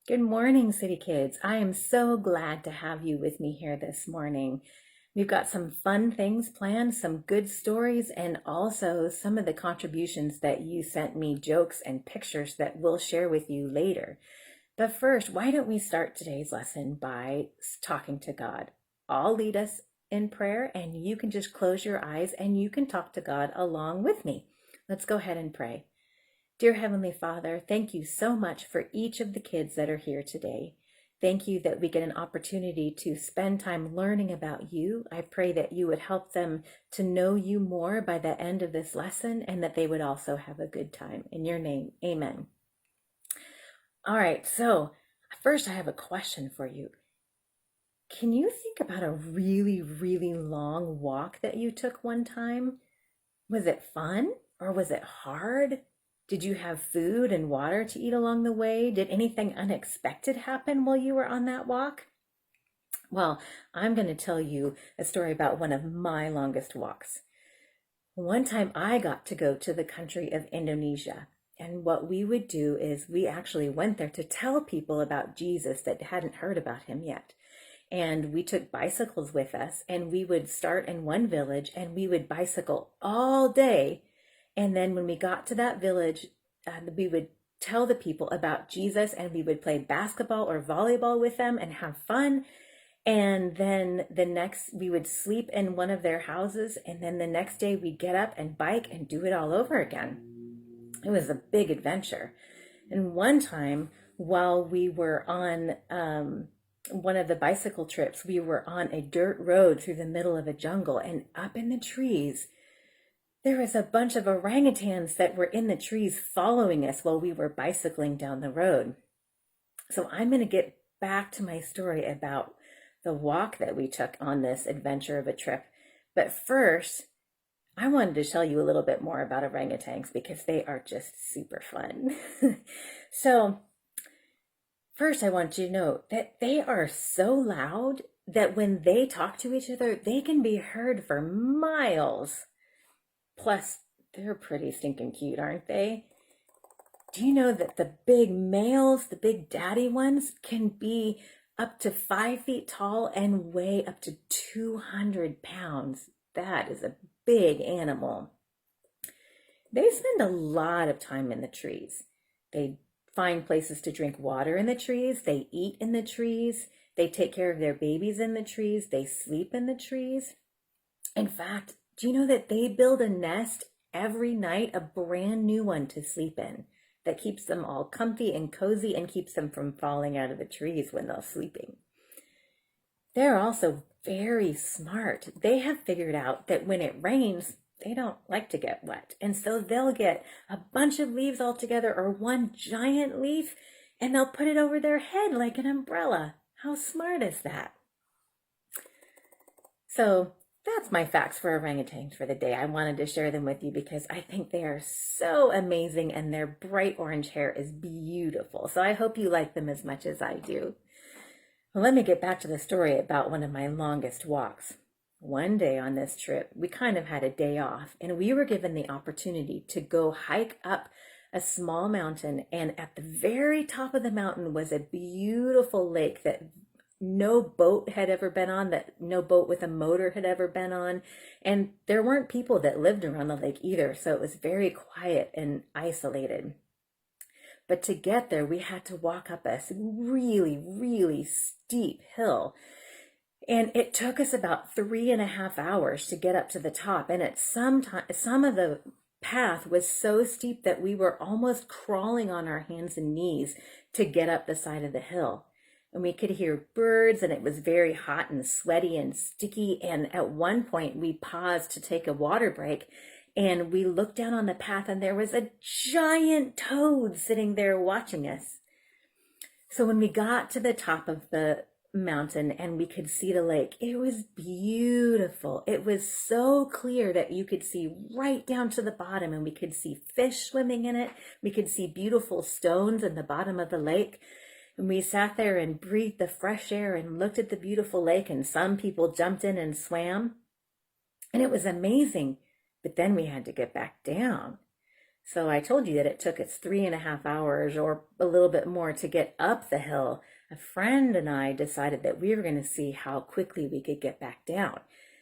Good morning, City Kids. I am so glad to have you with me here this morning. We've got some fun things planned, some good stories, and also some of the contributions that you sent me, jokes and pictures that we'll share with you later. But first, why don't we start today's lesson by talking to God? I'll lead us in prayer, and you can just close your eyes and you can talk to God along with me. Let's go ahead and pray. Dear Heavenly Father, thank you so much for each of the kids that are here today. Thank you that we get an opportunity to spend time learning about you. I pray that you would help them to know you more by the end of this lesson and that they would also have a good time. In your name, amen. All right, so first I have a question for you. Can you think about a really, really long walk that you took one time? Was it fun or was it hard? Did you have food and water to eat along the way? Did anything unexpected happen while you were on that walk? Well, I'm going to tell you a story about one of my longest walks. One time I got to go to the country of Indonesia. And what we would do is we actually went there to tell people about Jesus that hadn't heard about him yet. And we took bicycles with us and we would start in one village and we would bicycle all day. And then when we got to that village, we would tell the people about Jesus and we would play basketball or volleyball with them and have fun. And then we would sleep in one of their houses. And then the next day we'd get up and bike and do it all over again. It was a big adventure. And one time while we were on one of the bicycle trips, we were on a dirt road through the middle of a jungle, and up in the trees, there was a bunch of orangutans that were in the trees following us while we were bicycling down the road. So I'm going to get back to my story about the walk that we took on this adventure of a trip. But first, I wanted to tell you a little bit more about orangutans because they are just super fun. So first, I want you to know that they are so loud that when they talk to each other, they can be heard for miles. Plus, they're pretty stinking cute, aren't they? Do you know that the big males, the big daddy ones, can be up to 5 feet tall and weigh up to 200 pounds? That is a big animal. They spend a lot of time in the trees. They find places to drink water in the trees. They eat in the trees. They take care of their babies in the trees. They sleep in the trees. In fact, do you know that they build a nest every night, a brand new one to sleep in, that keeps them all comfy and cozy and keeps them from falling out of the trees when they're sleeping? They're also very smart. They have figured out that when it rains, they don't like to get wet. And so they'll get a bunch of leaves all together or one giant leaf and they'll put it over their head like an umbrella. How smart is that? So that's my facts for orangutans for the day. I wanted to share them with you because I think they are so amazing and their bright orange hair is beautiful. So I hope you like them as much as I do. Well, let me get back to the story about one of my longest walks. One day on this trip, we kind of had a day off and we were given the opportunity to go hike up a small mountain, and at the very top of the mountain was a beautiful lake that no boat had ever been on, that no boat with a motor had ever been on, and there weren't people that lived around the lake either, so it was very quiet and isolated. But to get there, we had to walk up a really, really steep hill. And it took us about 3.5 hours to get up to the top. And at some of the path was so steep that we were almost crawling on our hands and knees to get up the side of the hill. And we could hear birds, and it was very hot and sweaty and sticky. And at one point, we paused to take a water break. And we looked down on the path, and there was a giant toad sitting there watching us. So when we got to the top of the mountain and we could see the lake, it was beautiful. It was so clear that you could see right down to the bottom, and we could see fish swimming in it. We could see beautiful stones in the bottom of the lake. And we sat there and breathed the fresh air and looked at the beautiful lake, and some people jumped in and swam. And it was amazing. But then we had to get back down. So I told you that it took us 3.5 hours or a little bit more to get up the hill. A friend and I decided that we were going to see how quickly we could get back down.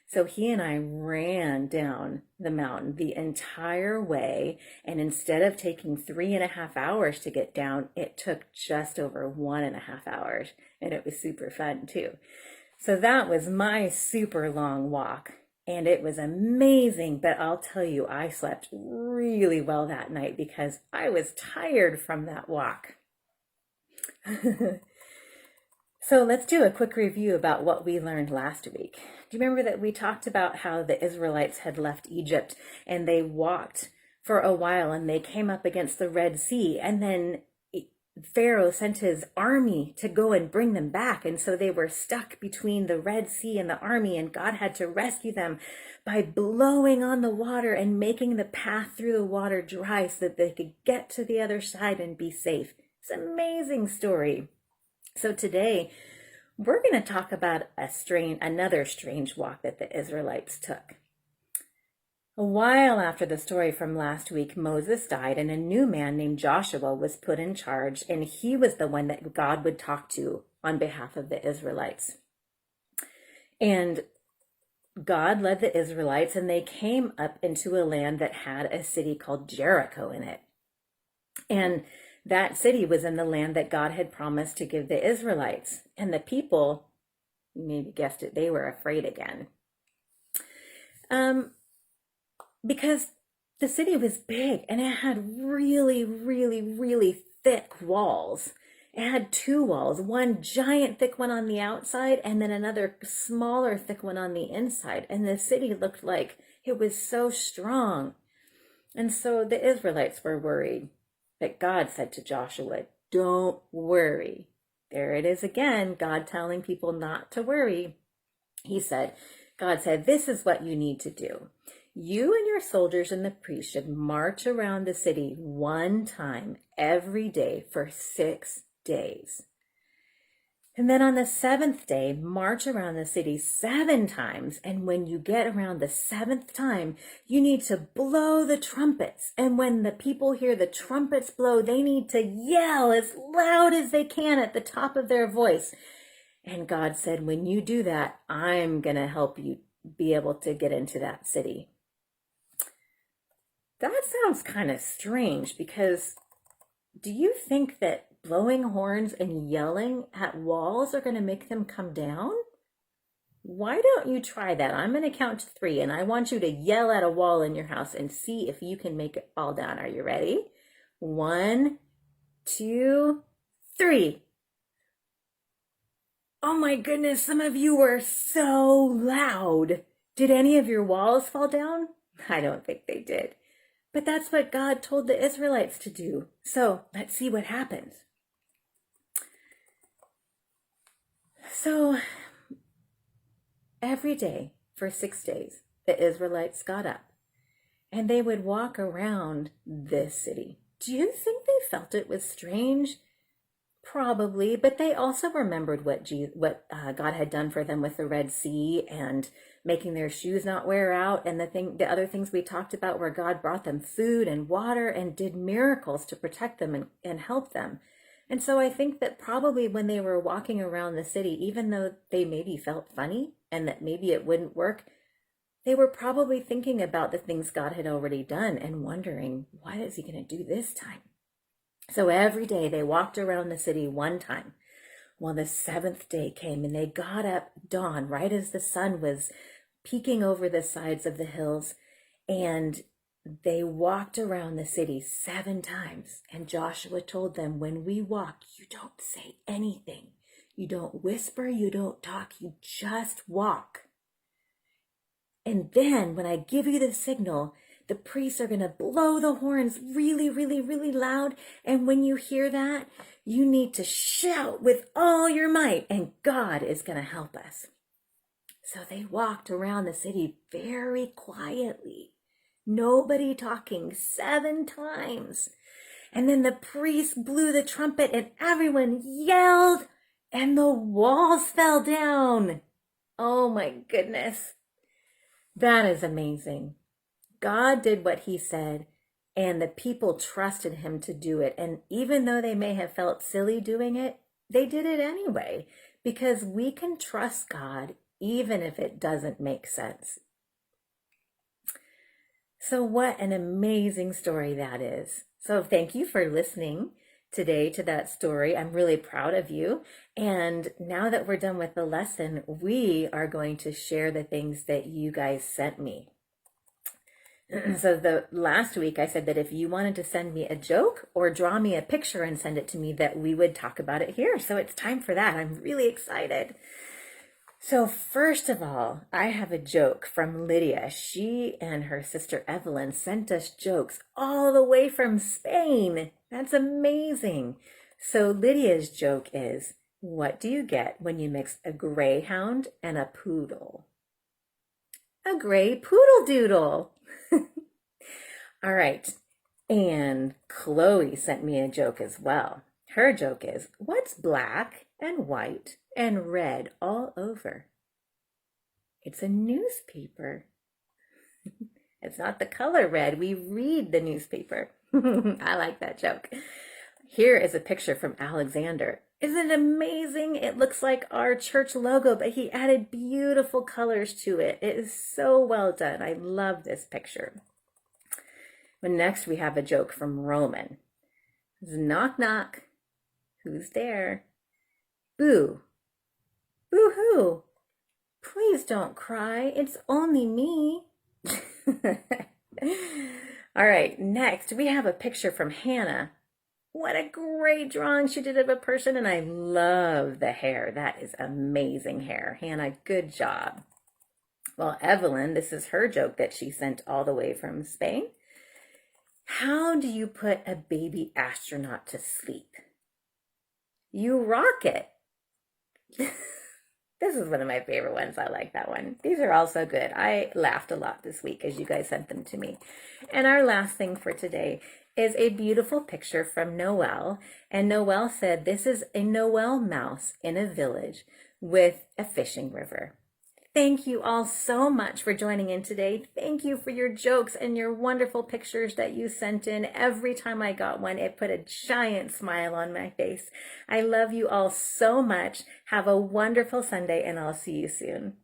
So he and I ran down the mountain the entire way. And instead of taking 3.5 hours to get down, it took just over 1.5 hours. And it was super fun too. So that was my super long walk. And it was amazing, but I'll tell you, I slept really well that night because I was tired from that walk. So let's do a quick review about what we learned last week. Do you remember that we talked about how the Israelites had left Egypt and they walked for a while and they came up against the Red Sea, and then Pharaoh sent his army to go and bring them back. And so they were stuck between the Red Sea and the army, and God had to rescue them by blowing on the water and making the path through the water dry so that they could get to the other side and be safe. It's an amazing story. So today we're going to talk about another strange walk that the Israelites took. A while after the story from last week, Moses died and a new man named Joshua was put in charge, and he was the one that God would talk to on behalf of the Israelites. And God led the Israelites, and they came up into a land that had a city called Jericho in it. And that city was in the land that God had promised to give the Israelites. And the people, you maybe guessed it, they were afraid again. Because the city was big and it had really, really, really thick walls. It had two walls, one giant thick one on the outside and then another smaller thick one on the inside. And the city looked like it was so strong. And so the Israelites were worried. But God said to Joshua, "Don't worry." There it is again, God telling people not to worry. God said, "This is what you need to do. You and your soldiers and the priests should march around the city one time every day for 6 days. And then on the 7th day, march around the city 7 times. And when you get around the 7th time, you need to blow the trumpets. And when the people hear the trumpets blow, they need to yell as loud as they can at the top of their voice." And God said, "When you do that, I'm going to help you be able to get into that city." That sounds kind of strange, because do you think that blowing horns and yelling at walls are going to make them come down? Why don't you try that? I'm going to count to 3 and I want you to yell at a wall in your house and see if you can make it fall down. Are you ready? 1, 2, 3. Oh my goodness, some of you were so loud. Did any of your walls fall down? I don't think they did. But that's what God told the Israelites to do. So let's see what happens. So every day for 6 days, the Israelites got up and they would walk around this city. Do you think they felt it was strange? Probably, but they also remembered what God had done for them with the Red Sea and making their shoes not wear out, and the other things we talked about where God brought them food and water and did miracles to protect them and help them. And so I think that probably when they were walking around the city, even though they maybe felt funny and that maybe it wouldn't work, they were probably thinking about the things God had already done and wondering, what is he going to do this time? So every day they walked around the city one time. Well, the 7th day came and they got up dawn right as the sun was peeking over the sides of the hills, and they walked around the city 7 times. And Joshua told them, when we walk, you don't say anything. You don't whisper, you don't talk, you just walk. And then when I give you the signal, the priests are going to blow the horns really, really, really loud. And when you hear that, you need to shout with all your might, and God is going to help us. So they walked around the city very quietly, nobody talking, 7 times. And then the priest blew the trumpet and everyone yelled and the walls fell down. Oh my goodness. That is amazing. God did what he said, and the people trusted him to do it. And even though they may have felt silly doing it, they did it anyway, because we can trust God even if it doesn't make sense. So what an amazing story that is. So thank you for listening today to that story. I'm really proud of you. And now that we're done with the lesson, we are going to share the things that you guys sent me. So the last week I said that if you wanted to send me a joke or draw me a picture and send it to me, that we would talk about it here. So it's time for that. I'm really excited. So first of all, I have a joke from Lydia. She and her sister Evelyn sent us jokes all the way from Spain. That's amazing. So Lydia's joke is, what do you get when you mix a greyhound and a poodle? A gray poodle doodle. All right. And Chloe sent me a joke as well. Her joke is, what's black and white and red all over? It's a newspaper. It's not the color red. We read the newspaper. I like that joke. Here is a picture from Alexander. Isn't it amazing? It looks like our church logo, but he added beautiful colors to it. It is so well done. I love this picture. But next we have a joke from Roman. Knock, knock. Who's there? Boo. Boo-hoo. Please don't cry. It's only me. All right, next we have a picture from Hannah. What a great drawing she did of a person, and I love the hair. That is amazing hair. Hannah, good job. Well, Evelyn, this is her joke that she sent all the way from Spain. How do you put a baby astronaut to sleep? You rock it. This is one of my favorite ones. I like that one. These are all so good. I laughed a lot this week as you guys sent them to me. And our last thing for today is a beautiful picture from Noelle. And Noelle said, this is a Noelle mouse in a village with a fishing river. Thank you all so much for joining in today. Thank you for your jokes and your wonderful pictures that you sent in. Every time I got one, it put a giant smile on my face. I love you all so much. Have a wonderful Sunday, and I'll see you soon.